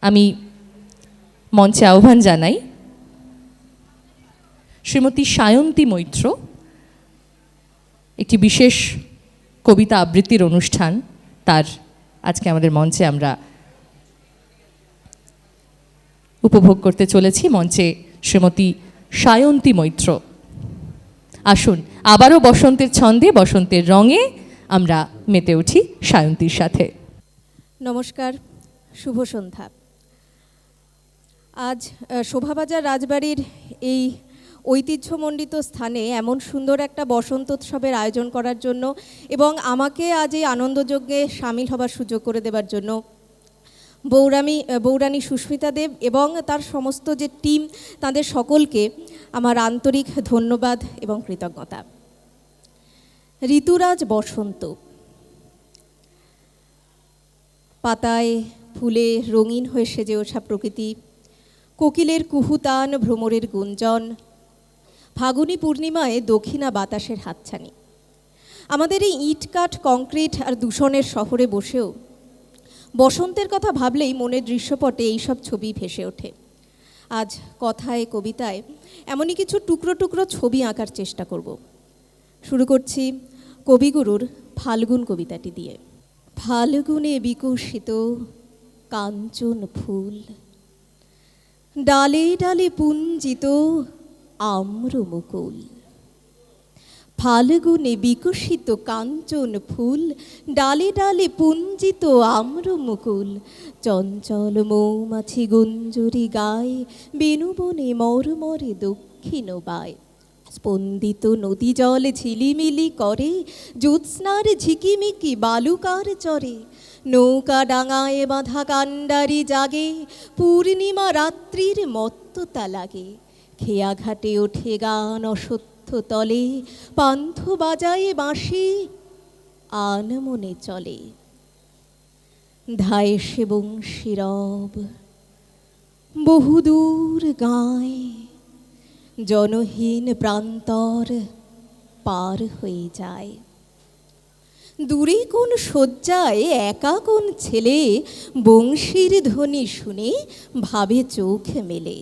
আমি মঞ্চে আহ্বান জানাই শ্রীমতী সায়ন্তী মৈত্র। একটি বিশেষ কবিতা আবৃত্তির অনুষ্ঠান তার আজকে আমাদের মঞ্চে আমরা উপভোগ করতে চলেছি। মঞ্চে শ্রীমতী সায়ন্তী মৈত্র। আসুন আবারও বসন্তের ছন্দে বসন্তের রঙে আমরা মেতে উঠি সায়ন্তীর সাথে। নমস্কার, শুভ সন্ধ্যা। আজ শোভাবাজার রাজবাড়ির এই ঐতিহ্যমণ্ডিত স্থানে এমন সুন্দর একটা বসন্তোৎসবের আয়োজন করার জন্য এবং আমাকে আজ এই আনন্দযজ্ঞে সামিল হবার সুযোগ করে দেবার জন্য বৌরানী সুস্মিতা দেব এবং তার সমস্ত যে টিম, তাদের সকলকে আমার আন্তরিক ধন্যবাদ এবং কৃতজ্ঞতা। ঋতুরাজ বসন্ত, পাতায় ফুলে রঙিন হয়ে সেজে ওঠা প্রকৃতি, কোকিলের কুহুতান, ভ্রমরের গুঞ্জন, ফাগুনি পূর্ণিমায় দক্ষিণা বাতাসের হাতছানি। আমাদের এই ইটকাঠ, কংক্রিট আর দূষণের শহরে বসেও বসন্তের কথা ভাবলেই মনের দৃশ্যপটে এইসব ছবি ভেসে ওঠে। আজ কথায়, কবিতায় এমনই কিছু টুকরো টুকরো ছবি আঁকার চেষ্টা করব। শুরু করছি কবিগুরুর ফাল্গুন কবিতাটি দিয়ে। ফাল্গুনে বিকশিত কাঞ্চন ফুল, ডালে ডালে পুঞ্জিত আম্র মুকুল। ফাল্গুনে বিকশিত কাঞ্চন ফুল, ডালে ডালে পুঞ্জিত আম্র মুকুল। চঞ্চল মৌমাছি গুঞ্জরি গায়, বেণুবনে মরমরে দক্ষিণ বায়। স্পন্দিত নদী জল ঝিলিমিলি করে, জ্যোৎস্নার ঝিকিমিকি বালুকার চরে। নৌকা ডাঙায় বাঁধা কান্ডারি জাগে, পূর্ণিমা রাত্রির মত্ততা লাগে। খেয়া ঘাটে ওঠে গান অসত্য তলে, পান্থ বাজায়ে বাঁশি আন মনে চলে। ধায় সে বংশী রব বহুদূর গায়, জনহীন প্রান্তর পার হয়ে যায়। দূরে কোন শয্যায় একা কোন ছেলে, বংশীর ধ্বনি শুনে ভাবে চোখ মেলে।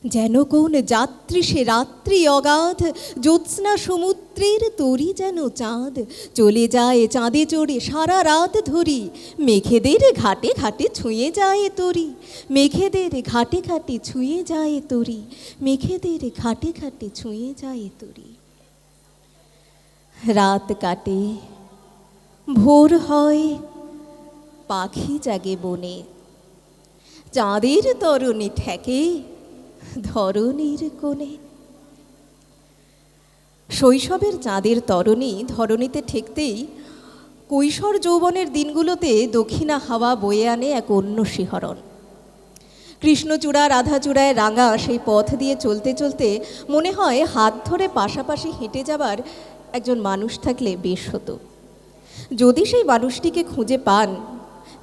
যেন কোন যাত্রী সে রাত্রি অগাধ, জ্যোৎস্না সমুদ্রের তরি যেন চাঁদ। চলে যায় চাঁদে চড়ে সারা রাত ধরি, মেঘেদের ঘাটে ঘাটে ছুঁয়ে যায় তরি। মেঘেদের ঘাটে ঘাটে ছুঁয়ে যায় তরি, মেঘেদের ঘাটে ঘাটে ছুঁয়ে যায় তরি। রাত কাটে, ভোর হয়, পাখি জাগে বনে। চাঁদের তরণী ঠেকে ধরণীর কোণে। শৈশবের চাঁদের তরণী ধরণীতে ঠেকতেই কৈশোর যৌবনের দিনগুলোতে দক্ষিণা হাওয়া বয়ে আনে এক অন্য শিহরণ। কৃষ্ণচূড়া রাধাচূড়ায় রাঙা সেই পথ দিয়ে চলতে চলতে মনে হয় হাত ধরে পাশাপাশি হেঁটে যাবার একজন মানুষ থাকলে বেশ হতো। যদি সেই মানুষটিকে খুঁজে পান,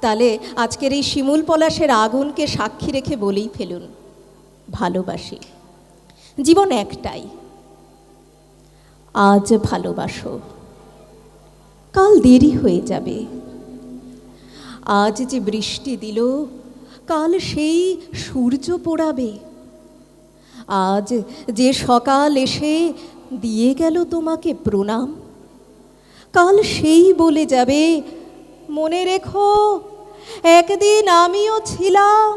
তাহলে আজকের এই শিমুল পলাশের আগুনকে সাক্ষী রেখে বলেই ফেলুন, ভালোবাসি। জীবন একটাই, আজ ভালোবাসো, কাল দেরি হয়ে যাবে। আজ যে বৃষ্টি দিল, কাল সেই সূর্য পোড়াবে। আজ যে সকাল এসে দিয়ে গেল তোমাকে প্রণাম, কাল সেই বলে যাবে, মনে রেখো একদিন আমিও ছিলাম।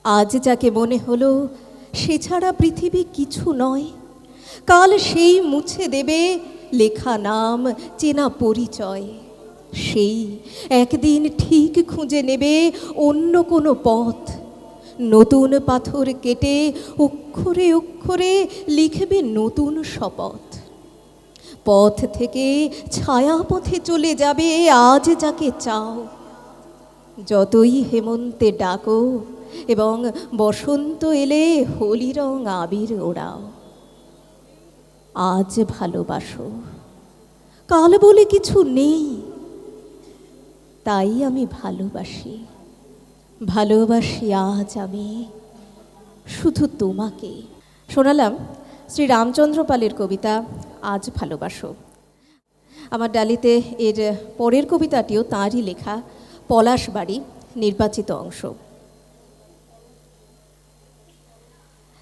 আজ যাকে মনে হলো সে ছাড়া পৃথিবী কিছু নয়, কাল সেই মুছে দেবে লেখা নাম, চেনা পরিচয়। সেই একদিন ঠিক খুঁজে নেবে অন্য কোনো পথ, নতুন পাথর কেটে অক্ষরে অক্ষরে লিখবে নতুন শপথ। পথ থেকে ছায়া পথে চলে যাবে আজ যাকে চাও। যতই হেমন্তে ডাকো এবং বসন্ত এলে হোলি রং আবির ওড়াও। আজ ভালোবাসো, কাল বলে কিছু নেই, তাই আমি ভালোবাসি। ভালোবাসি আজ আমি শুধু তোমাকে। শোনালাম শ্রী রামচন্দ্র পালের কবিতা আজ ভালোবাসো। আমার ডালিতে এর পরের কবিতাটিও তাঁরই লেখা, পলাশবাড়ি। নির্বাচিত অংশ।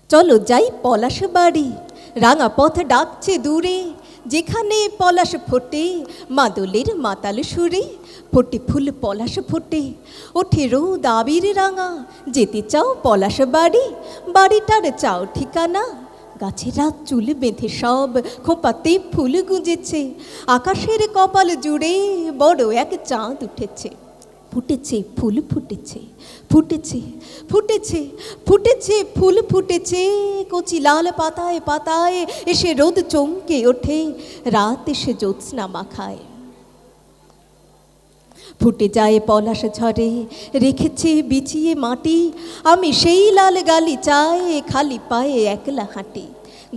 চলো যাই পলাশ বাড়ি, রাঙা পথ ডাকছে দূরে, যেখানে পলাশ ফোটে মাদলের মাতাল সুরে, ফোটে ফুল পলাশ ফোটে ওঠে রোদ আবির রাঙা, যেতে চাও পলাশ বাড়ি, বাড়িটার চাও ঠিকানা। গাছের রাত চুল বেঁধে সব খোঁপাতে ফুল গুঁজেছে, আকাশের কপাল জুড়ে বড় এক চাঁদ উঠেছে। ফুটেছে ফুল ফুটেছে, ফুটেছে ফুটেছে ফুটেছে ফুল ফুটেছে, কচি লাল পাতায় পাতায় এসে রোদ চমকে ওঠে, রাত এসে জ্যোৎস্না মাখায়। ফুটে যায় পলাশ ঝরে, রেখেছে বিছিয়ে মাটি, আমি সেই লাল গালিচায় খালি পায়ে একলা হাঁটি।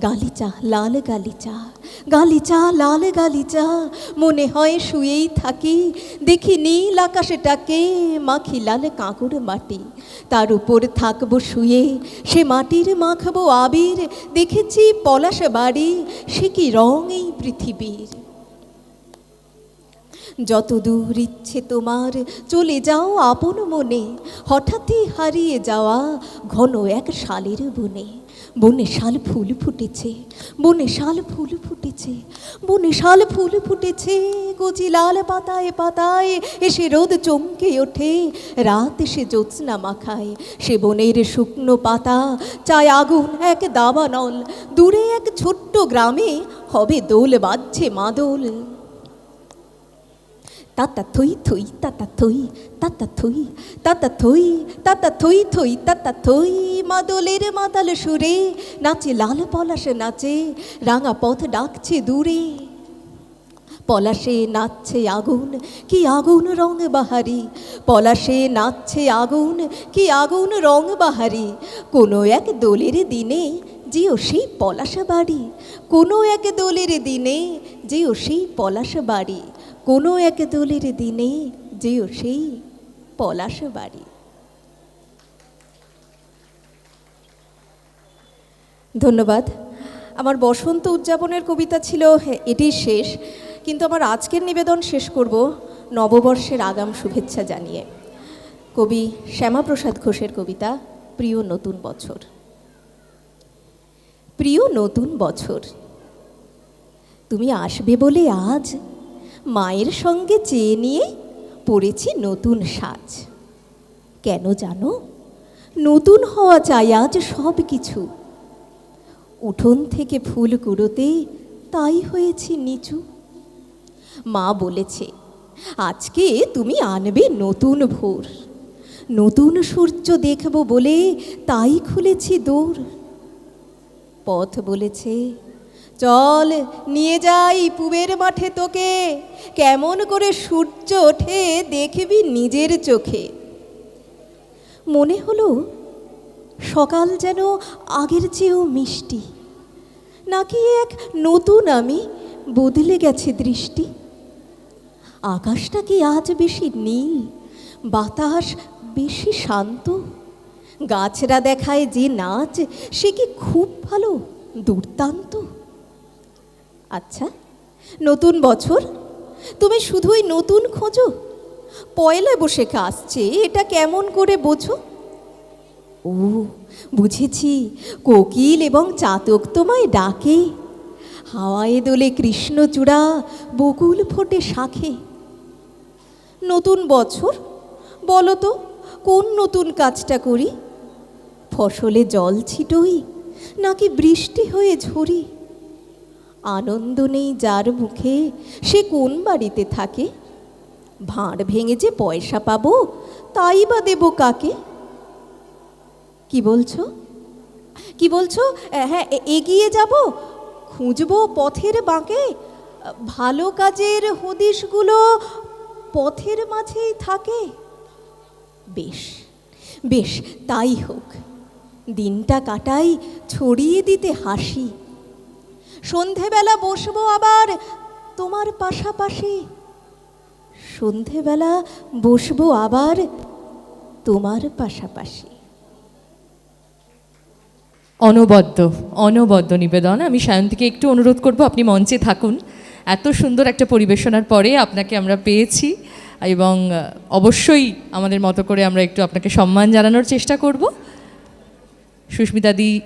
গালিচা লাল গালিচা, গালিচা লাল গালিচা, মনে হয় শুয়েই থাকি, দেখি নীল আকাশটাকে মাখি লাল কাঁকড় মাটি, তার উপর থাকবো শুয়ে, সে মাটির মাখবো আবির, দেখেছি পলাশ বাড়ি, সে কি রং এই পৃথিবীর। যত দূর ইচ্ছে তোমার চলে যাও আপন মনে, হঠাৎই হারিয়ে যাওয়া ঘন এক শালের বনে। বনে শাল ফুল ফুটেছে, বনে শাল ফুল ফুটেছে, বনে শাল ফুল ফুটেছে, কচি লাল পাতায় পাতায় এসে রোদ চমকে ওঠে, রাত এসে জ্যোৎস্না মাখায়। সে বনের শুকনো পাতা চায় আগুন এক দাবানল, দূরে এক ছোট্ট গ্রামে হবে দোল বাজছে মাদল। তাতা থই থই তাতা থই, তাতা থই তাতা থই, তাতা থই থই তাতা থই, মাদলের মাতাল সুরে নাচে লাল পলাশ নাচে, রাঙা পথ ডাকছে দূরে। পলাশে নাচছে আগুন, কি আগুন রং বাহারি, পলাশে নাচছে আগুন, কি আগুন রং বাহারি, কোনো এক দোলের দিনে যেও সেই পলাশ বাড়ি, কোনো এক দোলের দিনে যেও সেই পলাশ বাড়ি, কোনো এক দোলের দিনে যেও সেই পলাশ বাড়ি। ধন্যবাদ। আমার বসন্ত উদযাপনের কবিতা ছিল এটি শেষ, কিন্তু আমার আজকের নিবেদন শেষ করব নববর্ষের আগাম শুভেচ্ছা জানিয়ে। কবি শ্যামাপ্রসাদ ঘোষের কবিতা প্রিয় নতুন বছর। প্রিয় নতুন বছর, তুমি আসবে বলে আজ মায়ের সঙ্গে চেয়ে নিয়ে পড়েছি নতুন সাজ। কেন জানো? নতুন হওয়া চাই আজ সব কিছু, উঠোন থেকে ফুল কুড়োতে তাই হয়েছি নিচু। মা বলেছে আজকে তুমি আনবে নতুন ভোর, নতুন সূর্য দেখব বলে তাই খুলেছি দৌড়। পথ বলেছে চল নিয়ে যাই পুবের মাঠে তোকে, কেমন করে সূর্য ওঠে দেখবি নিজের চোখে। মনে হলো সকাল যেন আগের চেয়েও মিষ্টি, নাকি এক নতুন আমি বদলে গেছে দৃষ্টি। আকাশটা কি আজ বেশি নীল, বাতাস বেশি শান্ত, গাছরা দেখায় যে নাচ সে কি খুব ভালো দুর্দান্ত। আচ্ছা নতুন বছর, তুমি শুধুই নতুন খোঁজো, পয়লা বৈশাখ আসছে এটা কেমন করে বোঝো? ও বুঝেছি, কোকিল এবং চাতক তোমায় ডাকে, হাওয়ায় দোলে কৃষ্ণচূড়া বকুল ফোটে শাখে। নতুন বছর, বলো তো কোন নতুন কাজটা করি? ফসলে জল ছিটোই নাকি বৃষ্টি হয়ে ঝরি? আনন্দ নেই যার মুখে সে কোন বাড়িতে থাকে? ভাঁড় ভেঙে যে পয়সা পাবো তাই বা দেব কাকে? কি বলছো, কি বলছো? হ্যাঁ এগিয়ে যাব, খুঁজবো পথের বাঁকে, ভালো কাজের হদিশগুলো পথের মাঝেই থাকে। বেশ বেশ তাই হোক, দিনটা কাটাই ছড়িয়ে দিতে হাসি। সন্ধেবেলা বসবো আবার তোমার পাশাপাশি, সন্ধেবেলা বসবো আবার তোমার পাশাপাশি। অনবদ্য অনবদ্য নিবেদন। আমি সায়ন্তীকে একটু অনুরোধ করব আপনি মঞ্চে থাকুন। এত সুন্দর একটা পরিবেশনার পরে আপনাকে আমরা পেয়েছি, এবং অবশ্যই আমাদের মতো করে আমরা একটু আপনাকে সম্মান জানানোর চেষ্টা করব। সুস্মিতাদি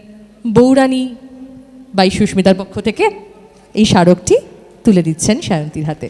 বৌরানী বাই সুস্মিতার পক্ষ থেকে এই স্মারকটি তুলে দিচ্ছেন সায়ন্তীর হাতে।